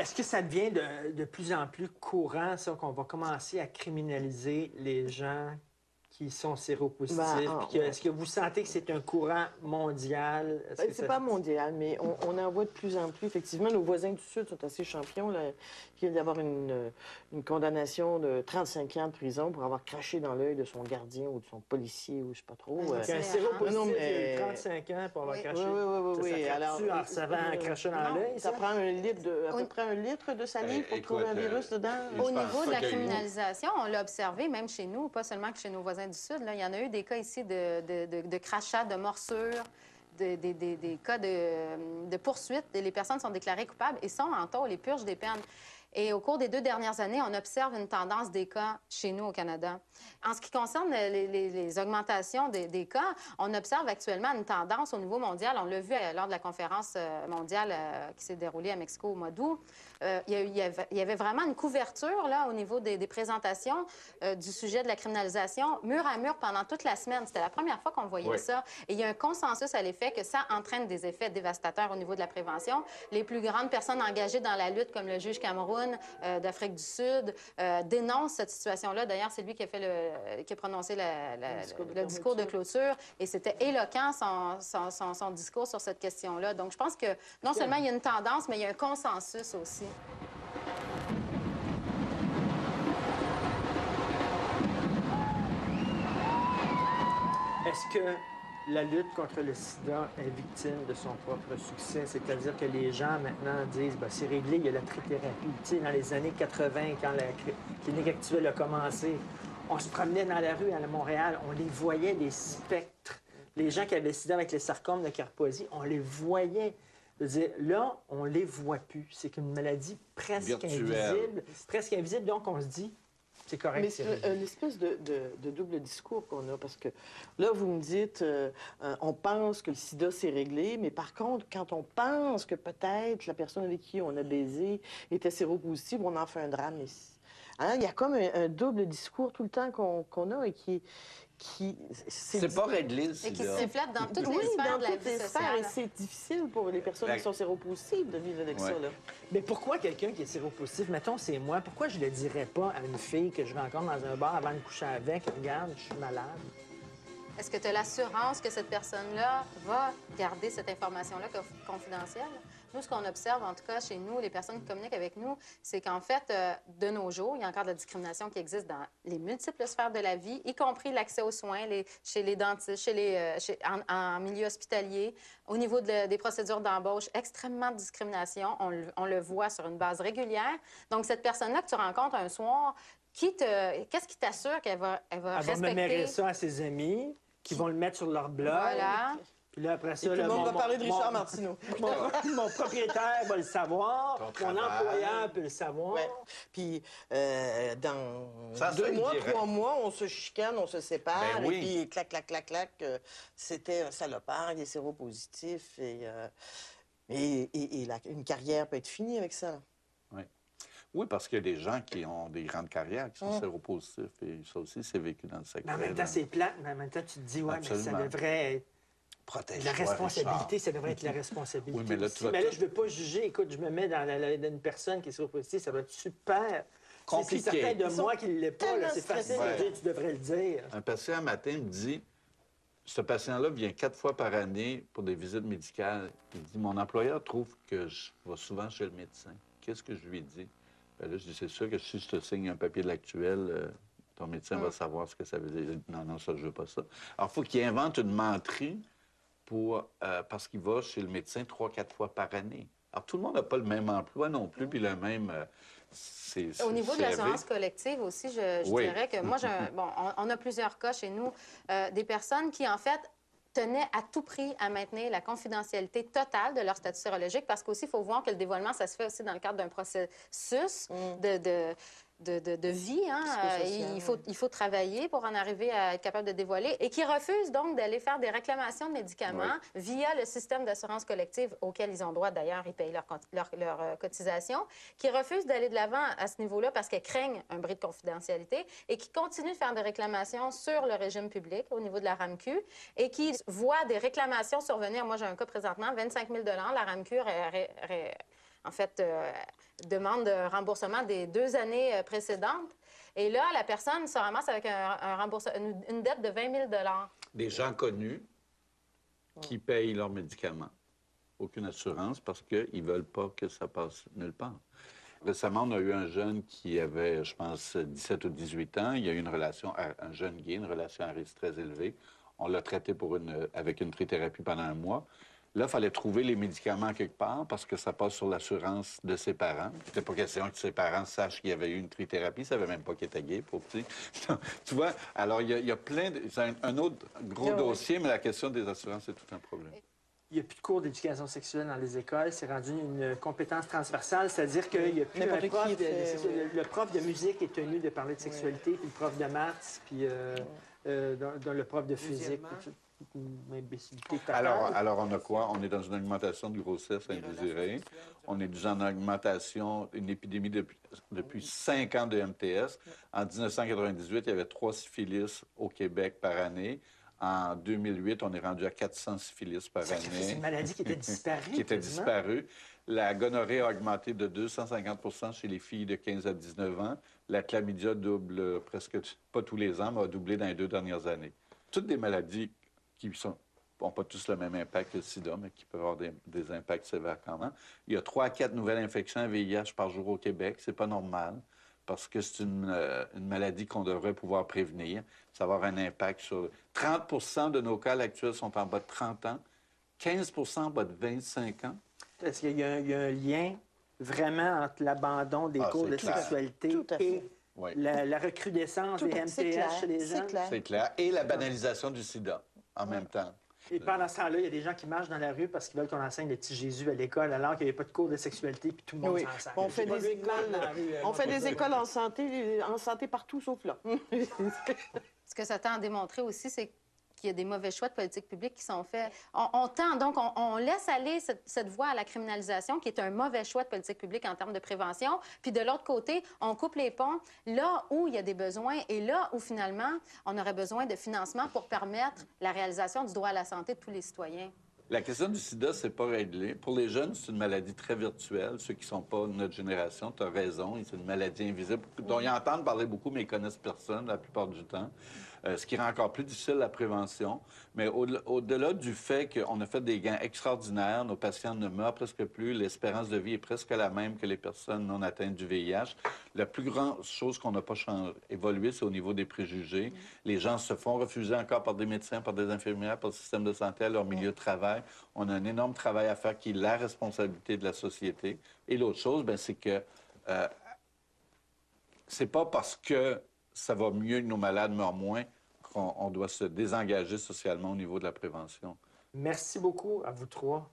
Est-ce que ça devient de plus en plus courant, ça, qu'on va commencer à criminaliser les gens qui sont séropositifs? Est-ce que vous sentez que c'est un courant mondial? C'est pas mondial, mais on en voit de plus en plus. Effectivement, nos voisins du Sud sont assez champions. Là. Il vient d'y avoir une condamnation de 35 ans de prison pour avoir craché dans l'œil de son gardien ou de son policier, ou je sais pas trop. C'est un séropositif qui a eu 35 ans pour avoir craché. Oui. Alors, en recevant un crachat dans l'œil? Ça prend à peu près 1 litre de salive pour trouver un virus dedans. Au niveau de la criminalisation, on l'a observé, même chez nous, pas seulement que chez nos voisins du Sud. Là, il y en a eu des cas ici de crachats, de morsures, des cas de poursuites. Les personnes sont déclarées coupables et sont en tôle et purgent des peines. Et au cours des 2 dernières années, on observe une tendance des cas chez nous au Canada. En ce qui concerne les augmentations des cas, on observe actuellement une tendance au niveau mondial. On l'a vu lors de la conférence mondiale qui s'est déroulée à Mexico au mois d'août. Il y avait vraiment une couverture là, au niveau des présentations du sujet de la criminalisation, mur à mur pendant toute la semaine. C'était la première fois qu'on voyait ça. Et il y a un consensus à l'effet que ça entraîne des effets dévastateurs au niveau de la prévention. Les plus grandes personnes engagées dans la lutte, comme le juge Cameroun, d'Afrique du Sud, dénonce cette situation-là. D'ailleurs, c'est lui qui a prononcé le discours de clôture. Et c'était éloquent, son discours sur cette question-là. Donc, je pense que non seulement il y a une tendance, mais il y a un consensus aussi. Est-ce que la lutte contre le sida est victime de son propre succès? C'est-à-dire que les gens maintenant disent ben, c'est réglé, il y a la trithérapie. Tu sais, dans les années 80, quand la clinique actuelle a commencé, on se promenait dans la rue à Montréal, on les voyait, des spectres. Les gens qui avaient le sida avec les sarcomes de Kaposi, on les voyait. Je veux dire, là, on les voit plus. C'est une maladie presque invisible. Presque invisible, donc on se dit c'est correct. Mais c'est une espèce de double discours qu'on a, parce que là, vous me dites, on pense que le sida, c'est réglé, mais par contre, quand on pense que peut-être la personne avec qui on a baisé était séropositive, on en fait un drame ici. Hein? Il y a comme un double discours tout le temps qu'on a et qui c'est pas réglé, le sida. Et qui se reflète dans toutes les sphères de la vie sociale. Et c'est difficile pour les personnes qui sont séropositives de vivre avec ça. Là. Mais pourquoi quelqu'un qui est séropositif, mettons, c'est moi, pourquoi je le dirais pas à une fille que je rencontre dans un bar avant de coucher avec, regarde, je suis malade? Est-ce que tu as l'assurance que cette personne-là va garder cette information-là confidentielle? Nous, ce qu'on observe, en tout cas, chez nous, les personnes qui communiquent avec nous, c'est qu'en fait, de nos jours, il y a encore de la discrimination qui existe dans les multiples sphères de la vie, y compris l'accès aux soins, chez les dentistes, en milieu hospitalier, au niveau des procédures d'embauche, extrêmement de discrimination. On le voit sur une base régulière. Donc, cette personne-là que tu rencontres un soir, qu'est-ce qui t'assure qu'elle va respecter? Elle va mémorer ça à ses amis, qui vont le mettre sur leur blog. Voilà. Puis là, après ça, tout le monde va parler de Richard Martineau. Mon propriétaire va le savoir, mon employeur peut le savoir. Ouais. Puis, dans 2 mois, 3 mois, on se chicane, on se sépare, et puis clac, clac, clac, clac, c'était un salopard, il est séropositif, et une carrière peut être finie avec ça. Oui, parce qu'il y a des gens qui ont des grandes carrières qui sont séropositifs, et ça aussi, c'est vécu dans le secteur. Mais en même temps, c'est plate, mais en même temps, tu te dis, ouais, mais ça devrait être... Protéger la responsabilité, ça devrait être la responsabilité. Oui, mais là, mais là, je ne veux pas juger. Écoute, je me mets dans une personne qui est séropositive, ça va être super compliqué. C'est certain de moi qui ne l'est pas. C'est facile de dire, tu devrais le dire. Un patient, un matin, me dit, ce patient-là vient 4 fois par année pour des visites médicales. Il dit, mon employeur trouve que je vais souvent chez le médecin. Qu'est-ce que je lui dis? Bien là, je dis, c'est sûr que si je te signe un papier de l'actuel, ton médecin va savoir ce que ça veut dire. Non, ça, je veux pas ça. Alors, il faut qu'il invente une menterie parce qu'il va chez le médecin 3-4 fois par année. Alors, tout le monde n'a pas le même emploi non plus, puis le même... Au niveau de l'assurance collective aussi, je dirais que moi, on a plusieurs cas chez nous, des personnes qui, en fait, tenaient à tout prix à maintenir la confidentialité totale de leur statut sérologique, parce qu'aussi, il faut voir que le dévoilement, ça se fait aussi dans le cadre d'un processus de vie. Hein? Il faut travailler pour en arriver à être capable de dévoiler, et qui refusent donc d'aller faire des réclamations de médicaments via le système d'assurance collective auquel ils ont droit. D'ailleurs, ils payent leur cotisation, qui refusent d'aller de l'avant à ce niveau-là parce qu'elles craignent un bris de confidentialité, et qui continuent de faire des réclamations sur le régime public au niveau de la RAMQ, et qui voient des réclamations survenir. Moi, j'ai un cas présentement, 25 000 la RAMQ en fait, demande de remboursement des 2 années précédentes. Et là, la personne se ramasse avec une dette de 20 000 Des gens connus qui payent leurs médicaments. Aucune assurance parce qu'ils ne veulent pas que ça passe nulle part. Récemment, on a eu un jeune qui avait, je pense, 17 ou 18 ans. Il y a eu une relation, un jeune gay, une relation à risque très élevé. On l'a traité avec une trithérapie pendant 1 mois. Là, il fallait trouver les médicaments quelque part parce que ça passe sur l'assurance de ses parents. Il n'était pas question que ses parents sachent qu'il y avait eu une trithérapie. Ils ne savaient même pas qu'il était gay, pour petit. Tu vois, alors il y a plein de... C'est un autre gros dossier, mais la question des assurances, c'est tout un problème. Il n'y a plus de cours d'éducation sexuelle dans les écoles. C'est rendu une compétence transversale, c'est-à-dire qu'il n'y a plus un prof le prof de musique est tenu de parler de sexualité, puis le prof de maths, puis dans le prof de physique. Une imbécilité totale. Alors, on a quoi? On est dans une augmentation de grossesse indésirée. On est dans une augmentation, une épidémie depuis 5 ans de MTS. En 1998, il y avait 3 syphilis au Québec par année. En 2008, on est rendu à 400 syphilis par année. C'est une maladie qui était disparue. Qui était disparue. La gonorrhée a augmenté de 250 chez les filles de 15 à 19 ans. La chlamydia double presque, pas tous les ans, mais a doublé dans les 2 dernières années. Toutes des maladies qui n'ont pas tous le même impact que le sida, mais qui peuvent avoir des impacts sévères quand même. Il y a 3 à 4 nouvelles infections à VIH par jour au Québec. C'est pas normal parce que c'est une maladie qu'on devrait pouvoir prévenir. Ça va avoir un impact sur... 30 de nos cas actuels sont en bas de 30 ans, 15 en bas de 25 ans. Est-ce qu'il y a un lien vraiment entre l'abandon des cours de sexualité et la recrudescence des MTH chez les jeunes? C'est clair. Et la banalisation du sida en même temps. Et pendant ce temps-là, il y a des gens qui marchent dans la rue parce qu'ils veulent qu'on enseigne le petit Jésus à l'école alors qu'il n'y avait pas de cours de sexualité puis tout le monde s'en sert. On fait des écoles en santé partout sauf là. Ce que ça tend à démontrer aussi, c'est qu'il y a des mauvais choix de politique publique qui sont faits. On tend, donc, on laisse aller cette voie à la criminalisation, qui est un mauvais choix de politique publique en termes de prévention. Puis de l'autre côté, on coupe les ponts là où il y a des besoins et là où, finalement, on aurait besoin de financement pour permettre la réalisation du droit à la santé de tous les citoyens. La question du sida, c'est pas réglé. Pour les jeunes, c'est une maladie très virtuelle. Ceux qui ne sont pas de notre génération, tu as raison, c'est une maladie invisible dont ils entendent parler beaucoup, mais ils connaissent personne la plupart du temps. Ce qui rend encore plus difficile la prévention. Mais au-delà du fait qu'on a fait des gains extraordinaires, nos patients ne meurent presque plus, l'espérance de vie est presque la même que les personnes non atteintes du VIH. La plus grande chose qu'on n'a pas évolué, c'est au niveau des préjugés. Les gens se font refuser encore par des médecins, par des infirmières, par le système de santé à leur milieu de travail. On a un énorme travail à faire qui est la responsabilité de la société. Et l'autre chose, c'est que c'est pas parce que ça va mieux que nos malades meurent moins qu'on doit se désengager socialement au niveau de la prévention. Merci beaucoup à vous 3.